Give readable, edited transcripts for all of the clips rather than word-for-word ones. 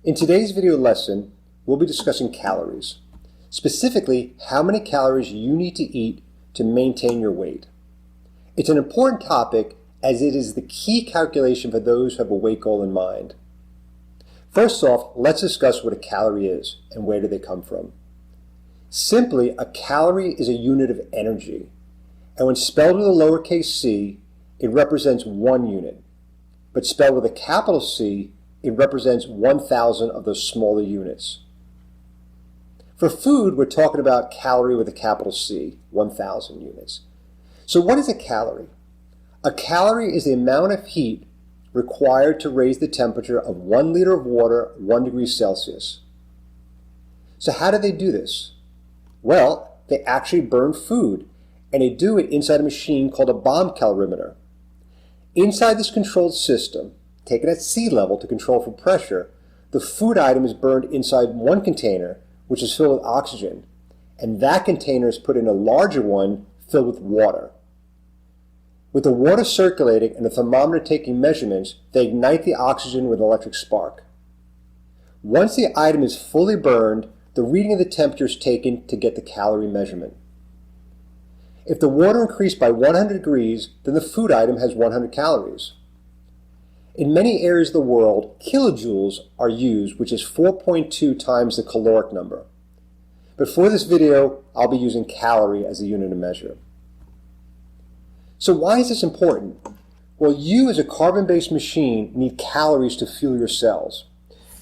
In today's video lesson, we'll be discussing calories. Specifically, how many calories you need to eat to maintain your weight. It's an important topic as it is the key calculation for those who have a weight goal in mind. First off, let's discuss what a calorie is and where do they come from. Simply, a calorie is a unit of energy, and when spelled with a lowercase c, it represents 1 unit, but spelled with a capital C, it represents 1,000 of those smaller units. For food, we're talking about calorie with a capital C, 1,000 units. So what is a calorie? A calorie is the amount of heat required to raise the temperature of 1 liter of water 1 degree Celsius. So how do they do this? Well, they actually burn food, and they do it inside a machine called a bomb calorimeter. Inside this controlled system, taken at sea level to control for pressure, the food item is burned inside one container, which is filled with oxygen, and that container is put in a larger one filled with water. With the water circulating and the thermometer taking measurements, they ignite the oxygen with an electric spark. Once the item is fully burned, the reading of the temperature is taken to get the calorie measurement. If the water increased by 100 degrees, then the food item has 100 calories. In many areas of the world, kilojoules are used, which is 4.2 times the caloric number. But for this video, I'll be using calorie as a unit of measure. So why is this important? Well, you as a carbon-based machine need calories to fuel your cells.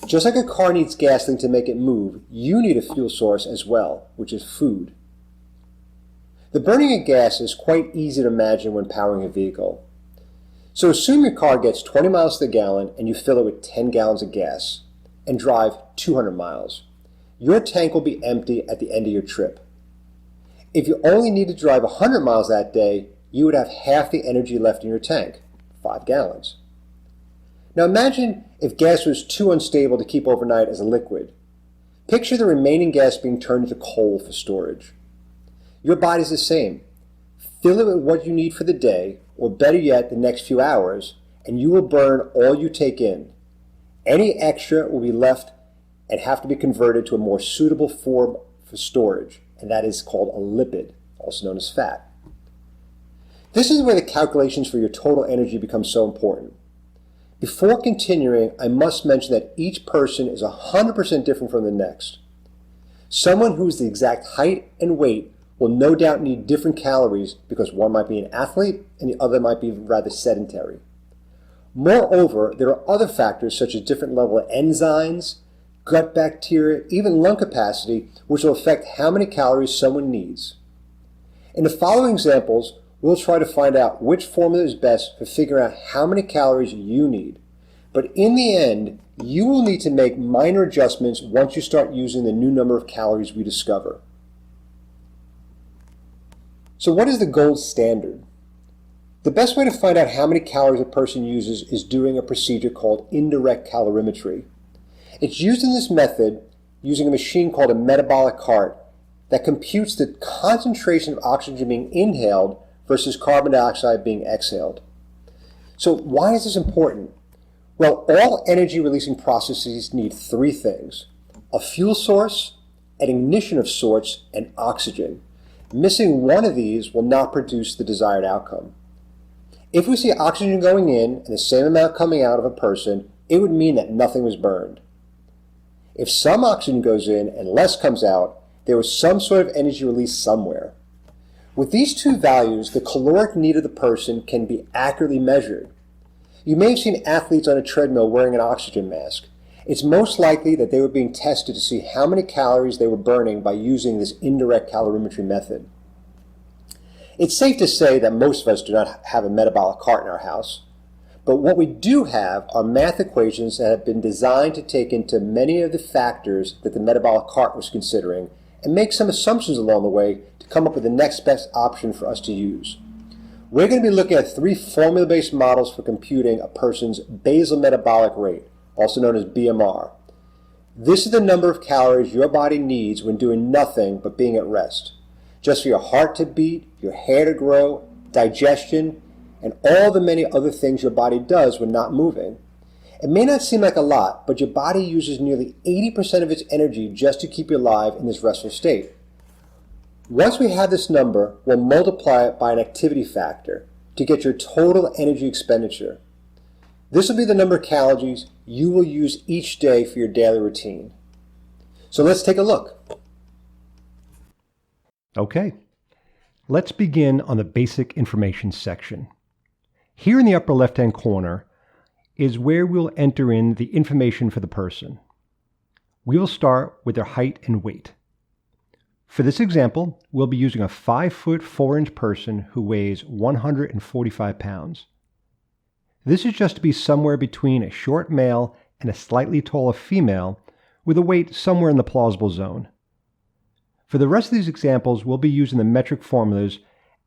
Just like a car needs gasoline to make it move, you need a fuel source as well, which is food. The burning of gas is quite easy to imagine when powering a vehicle. So assume your car gets 20 miles to the gallon and you fill it with 10 gallons of gas and drive 200 miles. Your tank will be empty at the end of your trip. If you only need to drive 100 miles that day, you would have half the energy left in your tank, 5 gallons. Now imagine if gas was too unstable to keep overnight as a liquid. Picture the remaining gas being turned into coal for storage. Your body's the same. Fill it with what you need for the day, or better yet, the next few hours, and you will burn all you take in. Any extra will be left and have to be converted to a more suitable form for storage, and that is called a lipid, also known as fat. This is where the calculations for your total energy become so important. Before continuing, I must mention that each person is 100% different from the next. Someone who is the exact height and weight will no doubt need different calories because one might be an athlete and the other might be rather sedentary. Moreover, there are other factors such as different level of enzymes, gut bacteria, even lung capacity, which will affect how many calories someone needs. In the following examples, we'll try to find out which formula is best for figuring out how many calories you need. But in the end, you will need to make minor adjustments once you start using the new number of calories we discover. So what is the gold standard? The best way to find out how many calories a person uses is doing a procedure called indirect calorimetry. It's used in this method using a machine called a metabolic cart that computes the concentration of oxygen being inhaled versus carbon dioxide being exhaled. So why is this important? Well, all energy-releasing processes need 3 things: a fuel source, an ignition of sorts, and oxygen. Missing one of these will not produce the desired outcome. If we see oxygen going in and the same amount coming out of a person, it would mean that nothing was burned. If some oxygen goes in and less comes out, there was some sort of energy released somewhere. With these 2 values, the caloric need of the person can be accurately measured. You may have seen athletes on a treadmill wearing an oxygen mask. It's most likely that they were being tested to see how many calories they were burning by using this indirect calorimetry method. It's safe to say that most of us do not have a metabolic cart in our house, but what we do have are math equations that have been designed to take into many of the factors that the metabolic cart was considering and make some assumptions along the way to come up with the next best option for us to use. We're going to be looking at 3 formula-based models for computing a person's basal metabolic rate, also known as BMR. This is the number of calories your body needs when doing nothing but being at rest, just for your heart to beat, your hair to grow, digestion, and all the many other things your body does when not moving. It may not seem like a lot, but your body uses nearly 80% of its energy just to keep you alive in this restful state. Once we have this number, we'll multiply it by an activity factor to get your total energy expenditure. This will be the number of calories you will use each day for your daily routine. So let's take a look. Okay, let's begin on the basic information section. Here in the upper left-hand corner is where we'll enter in the information for the person. We will start with their height and weight. For this example, we'll be using a 5' 4" person who weighs 145 pounds. This is just to be somewhere between a short male and a slightly taller female with a weight somewhere in the plausible zone. For the rest of these examples, we'll be using the metric formulas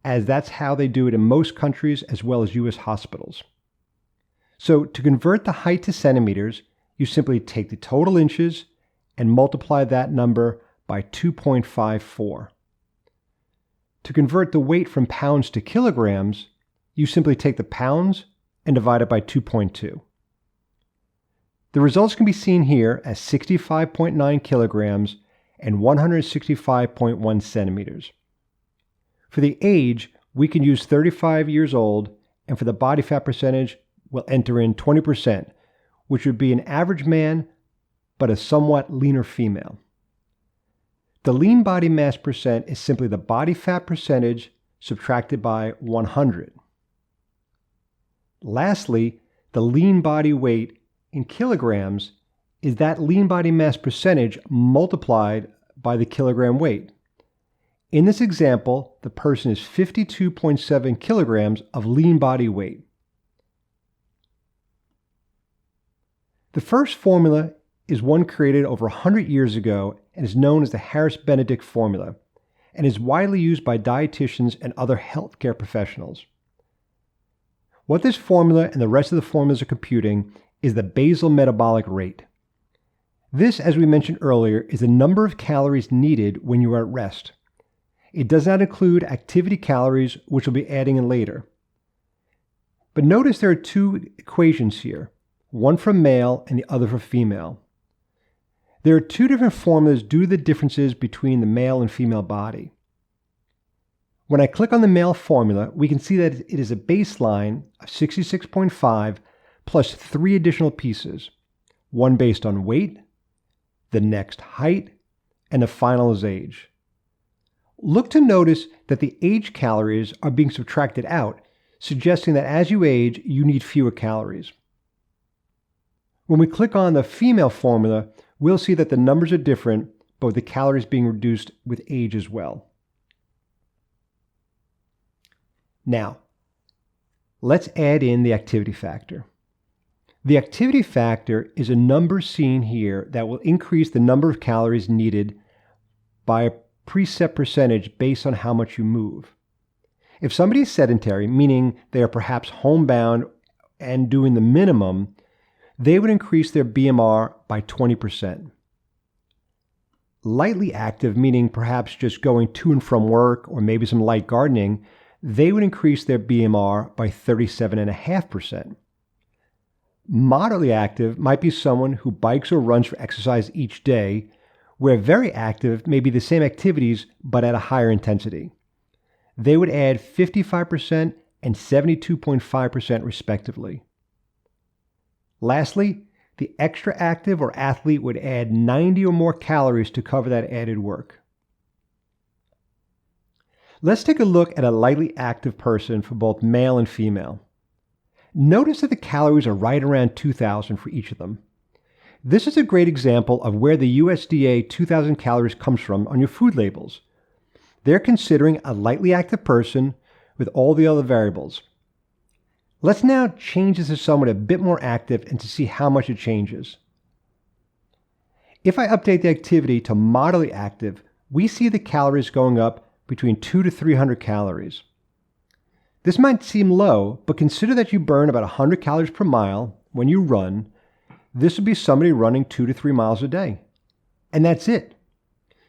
as that's how they do it in most countries as well as U.S. hospitals. So to convert the height to centimeters, you simply take the total inches and multiply that number by 2.54. To convert the weight from pounds to kilograms, you simply take the pounds and divide it by 2.2. The results can be seen here as 65.9 kilograms and 165.1 centimeters. For the age, we can use 35 years old, and for the body fat percentage, we'll enter in 20%, which would be an average man, but a somewhat leaner female. The lean body mass percent is simply the body fat percentage subtracted by 100. Lastly, the lean body weight in kilograms is that lean body mass percentage multiplied by the kilogram weight. In this example, the person is 52.7 kilograms of lean body weight. The first formula is one created over 100 years ago and is known as the Harris-Benedict formula and is widely used by dietitians and other healthcare professionals. What this formula and the rest of the formulas are computing is the basal metabolic rate. This, as we mentioned earlier, is the number of calories needed when you are at rest. It does not include activity calories, which we'll be adding in later. But notice there are two equations here, one for male and the other for female. There are two different formulas due to the differences between the male and female body. When I click on the male formula, we can see that it is a baseline of 66.5 plus 3 additional pieces, one based on weight, the next height, and the final is age. Look to notice that the age calories are being subtracted out, suggesting that as you age, you need fewer calories. When we click on the female formula, we'll see that the numbers are different, but with the calories being reduced with age as well. Now, let's add in the activity factor. The activity factor is a number seen here that will increase the number of calories needed by a preset percentage based on how much you move. If somebody is sedentary, meaning they are perhaps homebound and doing the minimum, they would increase their BMR by 20%. Lightly active, meaning perhaps just going to and from work or maybe some light gardening, they would increase their BMR by 37.5%. Moderately active might be someone who bikes or runs for exercise each day, where very active may be the same activities but at a higher intensity. They would add 55% and 72.5% respectively. Lastly, the extra active or athlete would add 90 or more calories to cover that added work. Let's take a look at a lightly active person for both male and female. Notice that the calories are right around 2,000 for each of them. This is a great example of where the USDA 2,000 calories comes from on your food labels. They're considering a lightly active person with all the other variables. Let's now change this to someone a bit more active and to see how much it changes. If I update the activity to moderately active, we see the calories going up between 200 to 300 calories. This might seem low, but consider that you burn about 100 calories per mile when you run. This would be somebody running 2 to 3 miles a day. And that's it.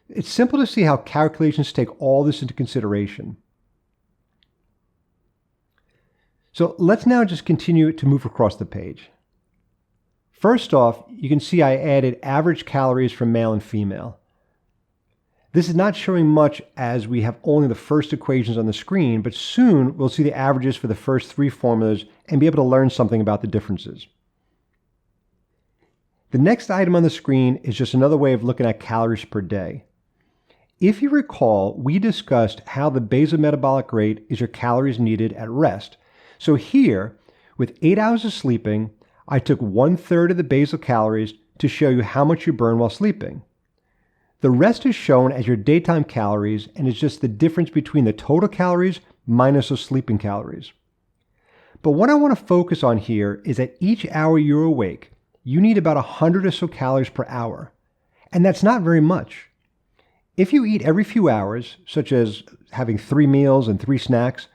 It's simple to see how calculations take all this into consideration. So let's now just continue to move across the page. First off, you can see I added average calories for male and female. This is not showing much as we have only the first equations on the screen, but soon we'll see the averages for the first 3 formulas and be able to learn something about the differences. The next item on the screen is just another way of looking at calories per day. If you recall, we discussed how the basal metabolic rate is your calories needed at rest. So here, with 8 hours of sleeping, I took 1/3 of the basal calories to show you how much you burn while sleeping. The rest is shown as your daytime calories and is just the difference between the total calories minus those sleeping calories. But what I want to focus on here is that each hour you're awake, you need about 100 or so calories per hour. And that's not very much. If you eat every few hours, such as having 3 meals and 3 snacks,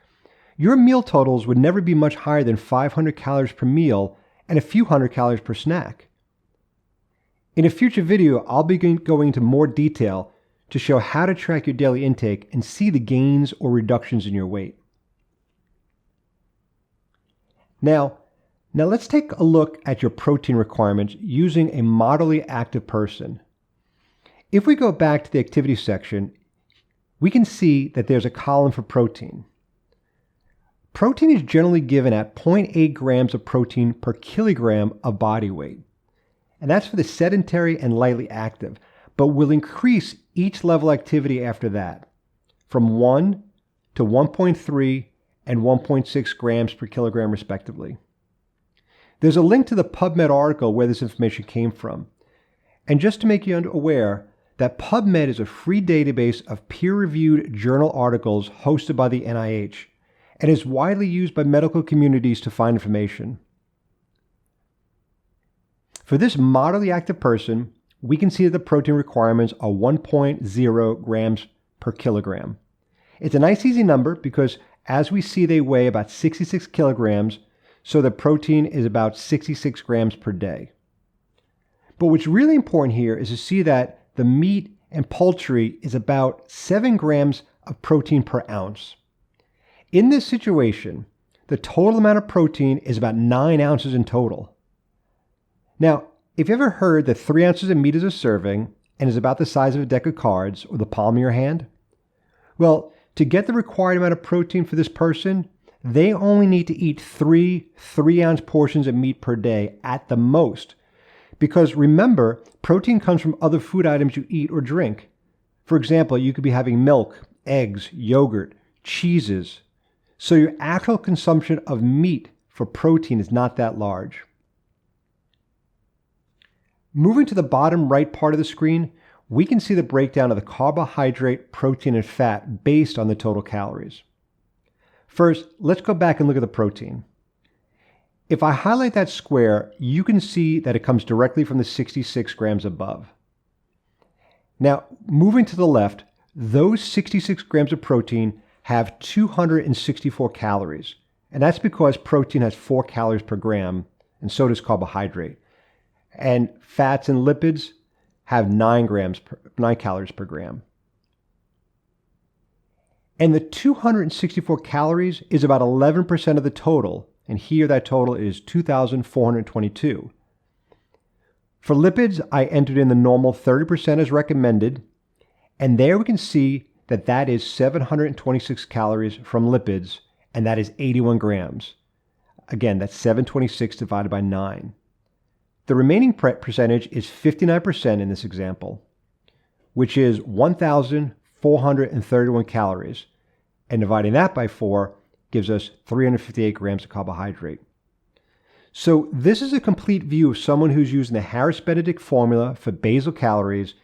your meal totals would never be much higher than 500 calories per meal and a few hundred calories per snack. In a future video, I'll be going into more detail to show how to track your daily intake and see the gains or reductions in your weight. Now let's take a look at your protein requirements using a moderately active person. If we go back to the activity section, we can see that there's a column for protein. Protein is generally given at 0.8 grams of protein per kilogram of body weight. And that's for the sedentary and lightly active, but will increase each level activity after that, from 1 to 1.3 and 1.6 grams per kilogram respectively. There's a link to the PubMed article where this information came from. And just to make you aware, that PubMed is a free database of peer-reviewed journal articles hosted by the NIH and is widely used by medical communities to find information. For this moderately active person, we can see that the protein requirements are 1.0 grams per kilogram. It's a nice easy number because as we see they weigh about 66 kilograms, so the protein is about 66 grams per day. But what's really important here is to see that the meat and poultry is about 7 grams of protein per ounce. In this situation, the total amount of protein is about 9 ounces in total. Now, if you ever heard that 3 ounces of meat is a serving and is about the size of a deck of cards or the palm of your hand, well, to get the required amount of protein for this person, they only need to eat 3 3-ounce portions of meat per day at the most. Because remember, protein comes from other food items you eat or drink. For example, you could be having milk, eggs, yogurt, cheeses. So your actual consumption of meat for protein is not that large. Moving to the bottom right part of the screen, we can see the breakdown of the carbohydrate, protein, and fat based on the total calories. First, let's go back and look at the protein. If I highlight that square, you can see that it comes directly from the 66 grams above. Now, moving to the left, those 66 grams of protein have 264 calories, and that's because protein has 4 calories per gram, and so does carbohydrate. And fats and lipids have 9 calories per gram. And the 264 calories is about 11% of the total, and here that total is 2,422. For lipids, I entered in the normal 30% as recommended, and there we can see that that is 726 calories from lipids, and that is 81 grams. Again, that's 726 divided by 9. The remaining percentage is 59% in this example, which is 1,431 calories, and dividing that by 4 gives us 358 grams of carbohydrate. So this is a complete view of someone who's using the Harris-Benedict formula for basal calories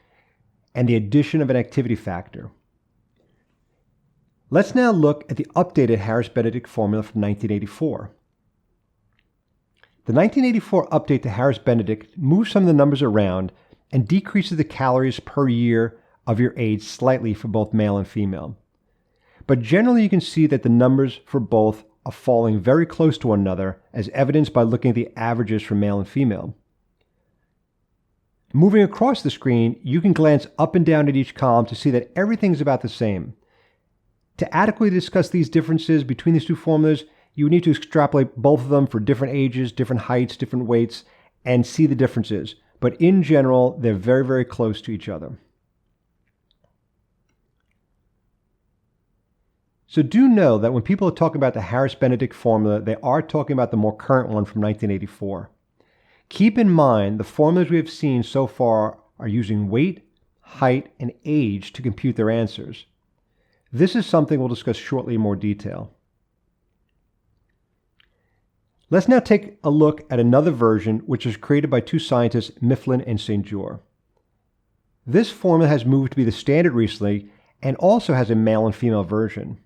and the addition of an activity factor. Let's now look at the updated Harris-Benedict formula from 1984. The 1984 update to Harris-Benedict moves some of the numbers around and decreases the calories per year of your age slightly for both male and female. But generally you can see that the numbers for both are falling very close to one another, as evidenced by looking at the averages for male and female. Moving across the screen, you can glance up and down at each column to see that everything is about the same. To adequately discuss these differences between these two formulas, you would need to extrapolate both of them for different ages, different heights, different weights, and see the differences. But in general, they're very, very close to each other. So do know that when people are talking about the Harris-Benedict formula, they are talking about the more current one from 1984. Keep in mind, the formulas we have seen so far are using weight, height, and age to compute their answers. This is something we'll discuss shortly in more detail. Let's now take a look at another version which was created by two scientists, Mifflin and St. Jour. This formula has moved to be the standard recently and also has a male and female version.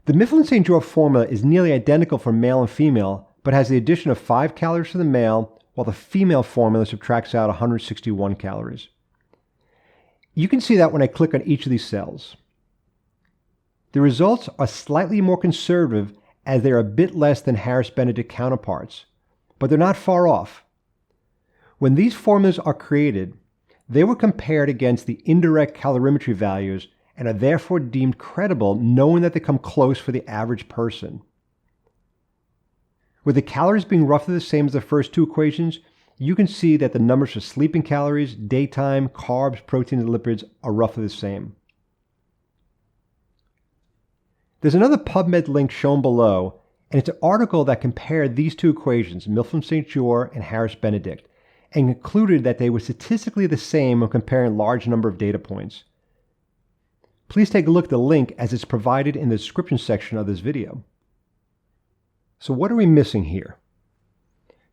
The Mifflin-St. Jour formula is nearly identical for male and female, but has the addition of 5 calories for the male, while the female formula subtracts out 161 calories. You can see that when I click on each of these cells. The results are slightly more conservative as they are a bit less than Harris-Benedict counterparts, but they're not far off. When these formulas are created, they were compared against the indirect calorimetry values and are therefore deemed credible, knowing that they come close for the average person. With the calories being roughly the same as the first two equations, you can see that the numbers for sleeping calories, daytime, carbs, proteins, and lipids are roughly the same. There's another PubMed link shown below, and it's an article that compared these two equations, Mifflin-St. Jour and Harris-Benedict, and concluded that they were statistically the same when comparing a large number of data points. Please take a look at the link as it's provided in the description section of this video. So what are we missing here?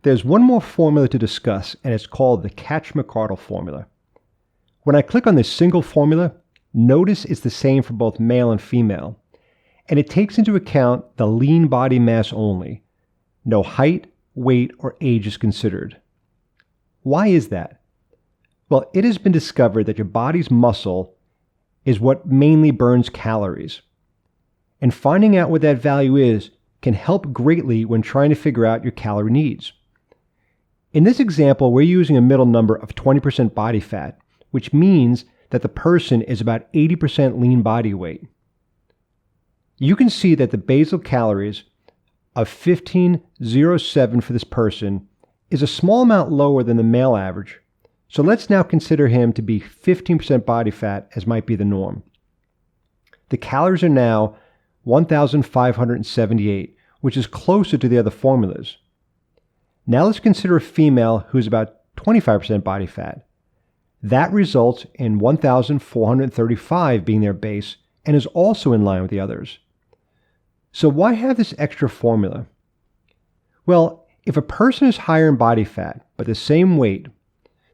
There's one more formula to discuss, and it's called the CatchMcardle Formula. When I click on this single formula, notice it's the same for both male and female, and it takes into account the lean body mass only. No height, weight, or age is considered. Why is that? Well, it has been discovered that your body's muscle is what mainly burns calories. And finding out what that value is can help greatly when trying to figure out your calorie needs. In this example, we're using a middle number of 20% body fat, which means that the person is about 80% lean body weight. You can see that the basal calories of 1507 for this person is a small amount lower than the male average. So let's now consider him to be 15% body fat, as might be the norm. The calories are now 1,578, which is closer to the other formulas. Now let's consider a female who is about 25% body fat. That results in 1,435 being their base and is also in line with the others. So why have this extra formula? Well, if a person is higher in body fat but the same weight,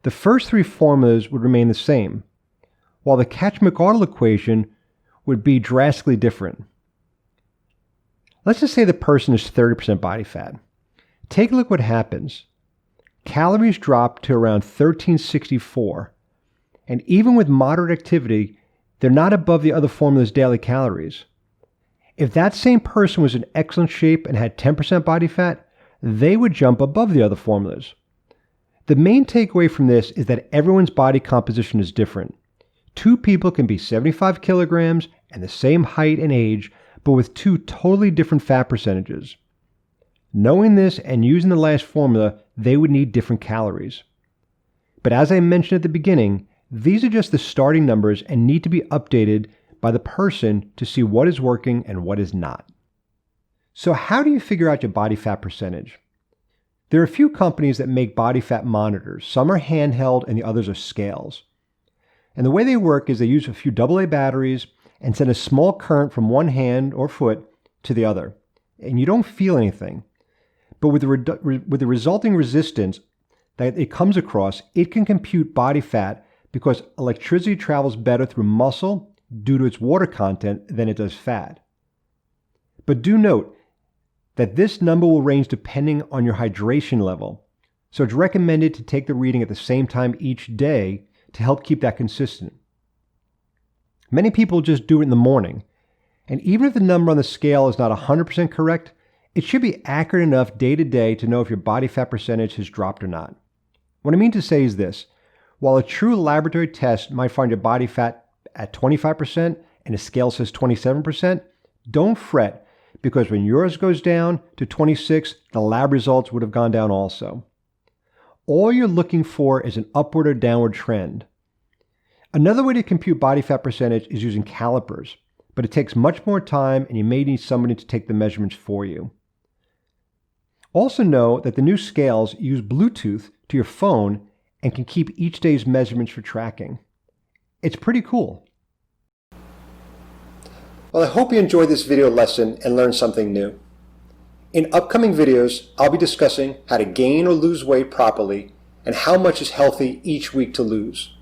the first three formulas would remain the same, while the CatchMcardle equation would be drastically different. Let's just say the person is 30% body fat. Take a look what happens. Calories drop to around 1364, and even with moderate activity, they're not above the other formula's daily calories. If that same person was in excellent shape and had 10% body fat, they would jump above the other formulas. The main takeaway from this is that everyone's body composition is different. Two people can be 75 kilograms and the same height and age, but with two totally different fat percentages. Knowing this and using the last formula, they would need different calories. But as I mentioned at the beginning, these are just the starting numbers and need to be updated by the person to see what is working and what is not. So how do you figure out your body fat percentage? There are a few companies that make body fat monitors. Some are handheld and the others are scales. And the way they work is they use a few AA batteries and send a small current from one hand or foot to the other. And you don't feel anything. But with the resulting resistance that it comes across, it can compute body fat because electricity travels better through muscle due to its water content than it does fat. But do note that this number will range depending on your hydration level. So it's recommended to take the reading at the same time each day to help keep that consistent. Many people just do it in the morning. And even if the number on the scale is not 100% correct, it should be accurate enough day to day to know if your body fat percentage has dropped or not. What I mean to say is this: while a true laboratory test might find your body fat at 25% and the scale says 27%, don't fret, because when yours goes down to 26, the lab results would have gone down also. all you're looking for is an upward or downward trend. Another way to compute body fat percentage is using calipers, but it takes much more time and you may need somebody to take the measurements for you. Also know that the new scales use Bluetooth to your phone and can keep each day's measurements for tracking. It's pretty cool. Well, I hope you enjoyed this video lesson and learned something new. In upcoming videos, I'll be discussing how to gain or lose weight properly and how much is healthy each week to lose.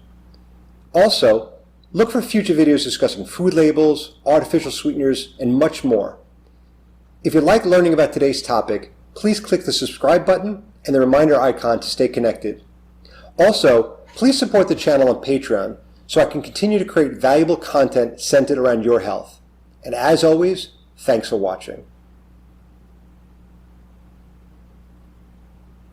Also, look for future videos discussing food labels, artificial sweeteners, and much more. If you like learning about today's topic, please click the subscribe button and the reminder icon to stay connected. Also, please support the channel on Patreon so I can continue to create valuable content centered around your health. And as always, thanks for watching.